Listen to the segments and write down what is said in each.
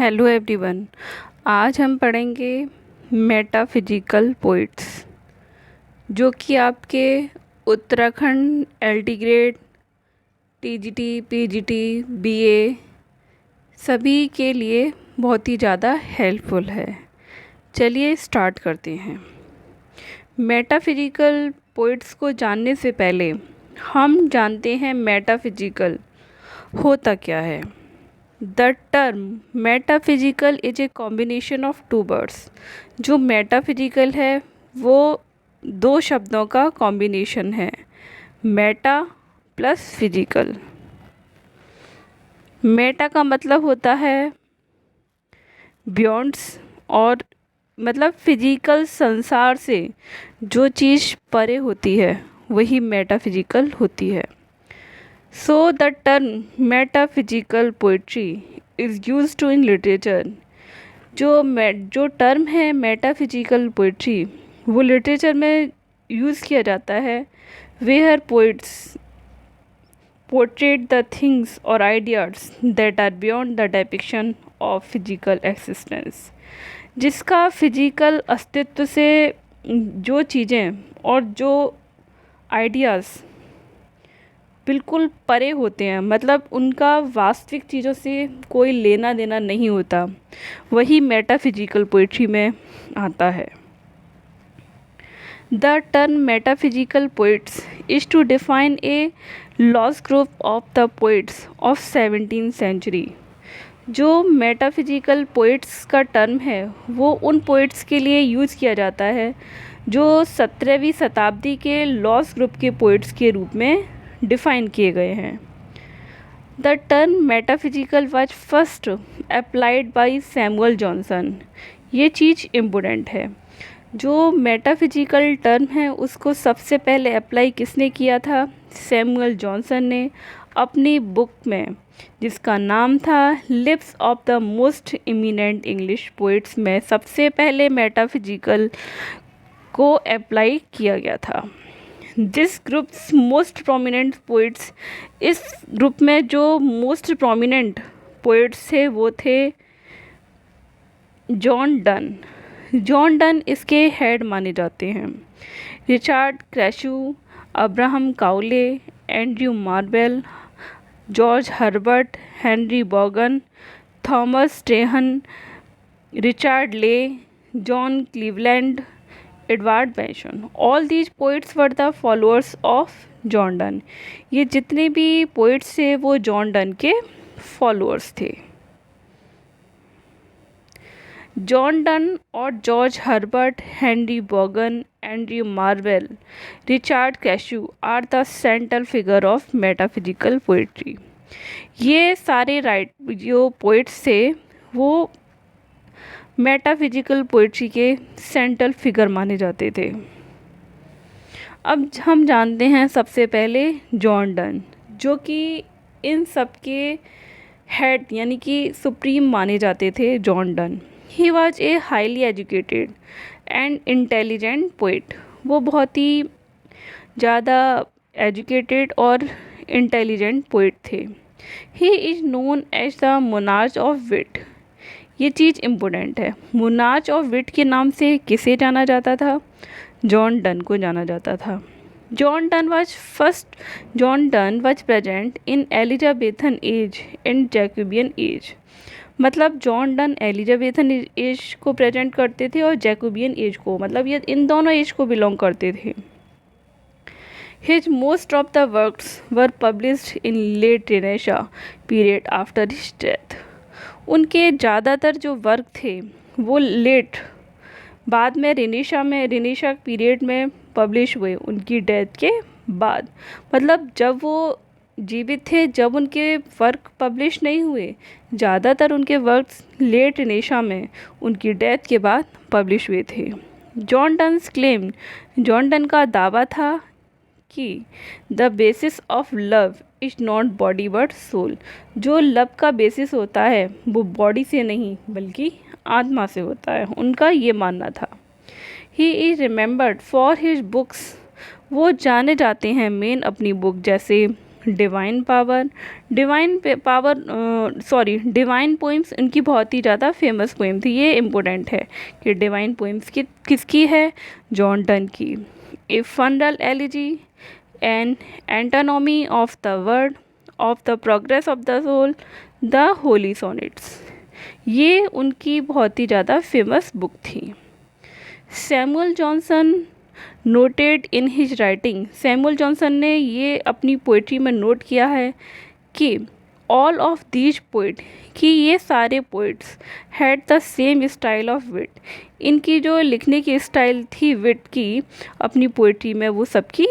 Hello everyone. आज हम पढ़ेंगे मेटाफिजिकल पोइट्स, जो कि आपके Uttarakhand LT grade, TGT, PGT, BA सभी के लिए बहुत ही ज़्यादा हेल्पफुल है। चलिए स्टार्ट करते हैं। मेटाफिजिकल पोइट्स को जानने से पहले हम जानते हैं मेटाफिजिकल होता क्या है। The term metaphysical is a combination of two words। जो metaphysical है वो दो शब्दों का कॉम्बिनेशन है, मेटा प्लस फिजिकल। मेटा का मतलब होता है बियॉन्ड्स, और मतलब फिजिकल संसार से जो चीज़ परे होती है वही मेटाफिजिकल होती है। So the term metaphysical poetry is used in literature। जो टर्म है मेटाफिजिकल पोइट्री वो लिटरेचर में यूज़ किया जाता है, where poets portray the things और ideas that are beyond the depiction of physical existence. जिसका फिजिकल अस्तित्व से जो चीज़ें और जो आइडियाज़ बिल्कुल परे होते हैं, मतलब उनका वास्तविक चीज़ों से कोई लेना देना नहीं होता, वही मेटाफिजिकल पोइट्री में आता है। The term metaphysical poets is to define a lost group of the poets of 17th century. जो मेटाफिजिकल पोइट्स का टर्म है वो उन पोइट्स के लिए यूज़ किया जाता है जो 17वीं शताब्दी के लॉस्ट ग्रुप के पोइट्स के रूप में डिफ़ाइन किए गए हैं। The term metaphysical was first applied by Samuel Johnson. ये चीज़ इम्पोर्टेंट है, जो मेटाफिजिकल टर्म है उसको सबसे पहले अप्लाई किसने किया था? सैमुअल जॉनसन ने अपनी बुक में, जिसका नाम था lives of the most eminent English poets में सबसे पहले मेटाफिजिकल को अप्लाई किया गया था। This group's most prominent poets, इस ग्रुप में जो मोस्ट प्रोमिनेंट पोइट्स थे वो थे जॉन डन। जॉन डन इसके हेड माने जाते हैं। Richard Crashaw, Abraham Cowley, Andrew Marvell, George Herbert, Henry बॉगन, Thomas Traherne, Richard Leigh, John Cleveland, Edward Benson. All these poets were the followers of John Donne. ये जितने भी poets थे वो जॉन डन के फॉलोअर्स थे। जॉन डन और George Herbert, Henry बॉगन, Andrew Marvell, Richard Crashaw are the central figure of metaphysical poetry. ये सारे जो पोइट्स थे वो मेटाफिजिकल पोइट्री के सेंट्रल फिगर माने जाते थे। अब हम जानते हैं सबसे पहले जॉन डन, जो कि इन सब के हेड यानी कि सुप्रीम माने जाते थे। John Donne he was a highly educated and intelligent poet. वो बहुत ही ज़्यादा एजुकेटेड और इंटेलिजेंट पोइट थे। He is known as the monarch of wit. ये चीज़ इम्पोर्टेंट है, मोनार्च ऑफ विट के नाम से किसे जाना जाता था? जॉन डन को जाना जाता था। John Donne was present in Elizabethan age and Jacobian as. मतलब जॉन डन एलिजाबेथन एज को प्रेजेंट करते थे और जैकोबियन एज को, मतलब ये इन दोनों एज को बिलोंग करते थे। His most of the works were published in late Renaissance period after his death। उनके ज़्यादातर जो वर्क थे वो लेट बाद में रेनेसां पीरियड में पब्लिश हुए, उनकी डेथ के बाद। मतलब जब वो जीवित थे जब उनके वर्क पब्लिश नहीं हुए, ज़्यादातर उनके वर्क्स लेट रेनेसां में उनकी डेथ के बाद पब्लिश हुए थे। जॉन डन का दावा था कि the basis of love is not body but soul. जो लव का बेसिस होता है वो बॉडी से नहीं बल्कि आत्मा से होता है, उनका ये मानना था। He is remembered for his books. वो जाने जाते हैं मेन अपनी बुक जैसे डिवाइन पावर, डिवाइन पोइम्स इनकी बहुत ही ज़्यादा फेमस पोइम थी। ये इम्पोर्टेंट है कि डिवाइन पोइम्स किसकी है, जॉन डन की। A funeral elegy, an anatomy of the world, of the progress of the soul, the holy sonnets, ये उनकी बहुत ही ज़्यादा फेमस बुक थी। Samuel Johnson noted in his writing, Samuel Johnson ने ये अपनी पोइट्री में नोट किया है कि ऑल ऑफ दीज पोइट, कि ये सारे poets had the same style of wit, इनकी जो लिखने की स्टाइल थी विट की अपनी पोइट्री में वो सबकी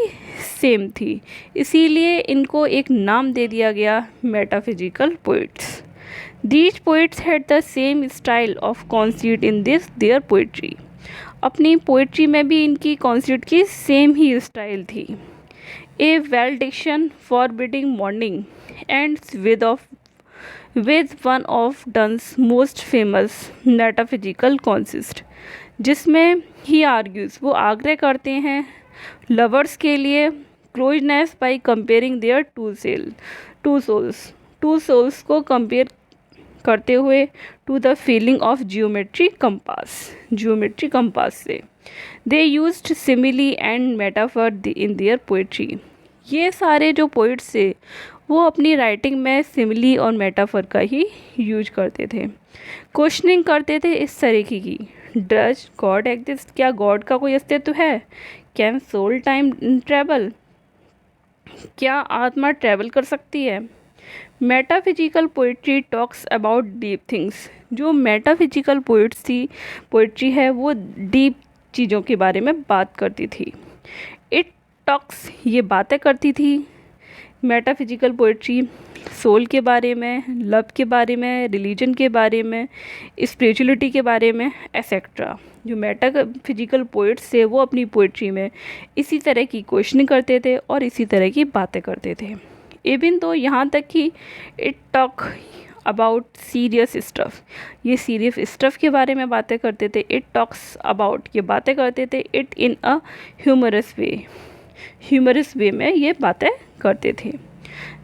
सेम थी, इसीलिए इनको एक नाम दे दिया गया metaphysical poets. These poets had the same style of conceit in this their poetry, अपनी पोइट्री में भी इनकी कॉन्सेप्ट की सेम ही स्टाइल थी। A valediction forbidding mourning ends with one of Donne's most famous metaphysical conceits, जिसमें he argues, वो आग्रह करते हैं लवर्स के लिए closeness by comparing their two souls को कंपेयर करते हुए to the feeling of geometry compass से। They used simile and metaphor in their poetry, ये सारे जो पोइट्स थे वो अपनी राइटिंग में सिमिली और मेटाफर का ही यूज करते थे। क्वेश्चनिंग करते थे इस तरीके की, डज गॉड एग्जिस्ट, क्या गॉड का कोई अस्तित्व है, कैन सोल टाइम ट्रैवल, क्या आत्मा ट्रैवल कर सकती है। Metaphysical poetry talks about deep things, जो मेटाफिजिकल पोइट्री है वो डीप चीज़ों के बारे में बात करती थी। इट टॉक्स, ये बातें करती थी मेटाफिजिकल पोइट्री सोल के बारे में, लव के बारे में, रिलीजन के बारे में, स्पिरिचुअलिटी के बारे में एसेट्रा। जो मेटाफिजिकल पोइट्स थे वो अपनी पोइट्री में इसी तरह की क्वेश्चनिंग करते थे और इसी तरह की बातें करते थे। इवन तो यहाँ तक कि it talk about serious stuff, ये सीरियस स्टफ़ के बारे में बातें करते थे। इट टॉक्स अबाउट, ये बातें करते थे it in a humorous way में ये बातें करते थे।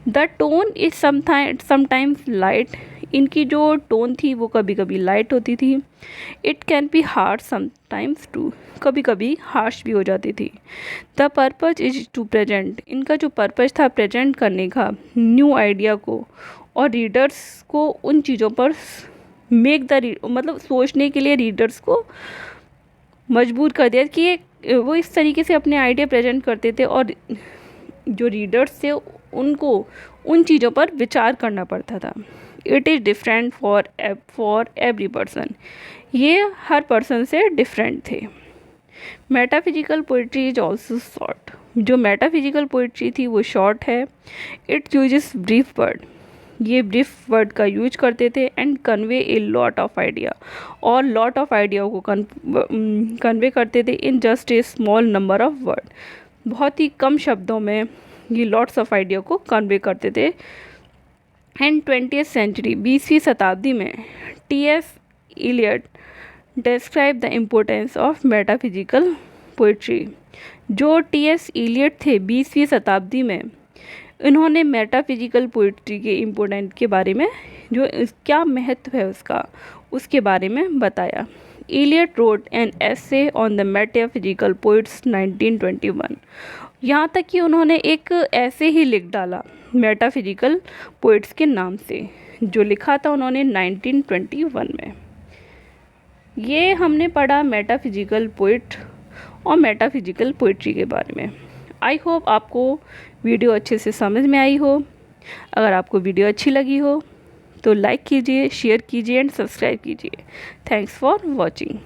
The tone is sometimes light, इनकी जो टोन थी वो कभी कभी लाइट होती थी। It can be hard sometimes to, कभी कभी हार्श भी हो जाती थी। The purpose is to present, इनका जो पर्पज था प्रेजेंट करने का न्यू आइडिया को और रीडर्स को उन चीज़ों पर मतलब सोचने के लिए रीडर्स को मजबूर कर दिया कि वो इस तरीके से अपने आइडिया प्रेजेंट करते थे और जो रीडर्स थे उनको उन चीज़ों पर विचार करना पड़ता था। It is different for every person, ये हर पर्सन से डिफरेंट थे। Metaphysical poetry is also short, जो मेटाफिजिकल पोइट्री थी वो शॉर्ट है। इट यूजेस ब्रीफ वर्ड, ये ब्रीफ वर्ड का यूज करते थे and convey a lot of idea, और लॉट ऑफ आइडिया को कन्वे करते थे in just a small number of word, बहुत ही कम शब्दों में ये लॉट्स ऑफ आइडिया को कन्वे करते थे। एंड 20th सेंचुरी, 20वीं शताब्दी में T.S. Eliot describe the importance of metaphysical poetry. जो T.S. इलियट थे 20वीं शताब्दी में, इन्होंने मेटाफिजिकल पोइट्री के इम्पोर्टेंट के बारे में, जो क्या महत्व है उसके बारे में बताया। Eliot wrote an essay on the metaphysical poets 1921, यहाँ तक कि उन्होंने एक ऐसे ही लिख डाला मेटाफिजिकल पोइट्स के नाम से, जो लिखा था उन्होंने 1921 में। ये हमने पढ़ा मेटाफिजिकल पोइट और मेटाफिजिकल पोइट्री के बारे में। आई होप आपको वीडियो अच्छे से समझ में आई हो। अगर आपको वीडियो अच्छी लगी हो तो लाइक कीजिए, शेयर कीजिए एंड सब्सक्राइब कीजिए। Thanks for watching.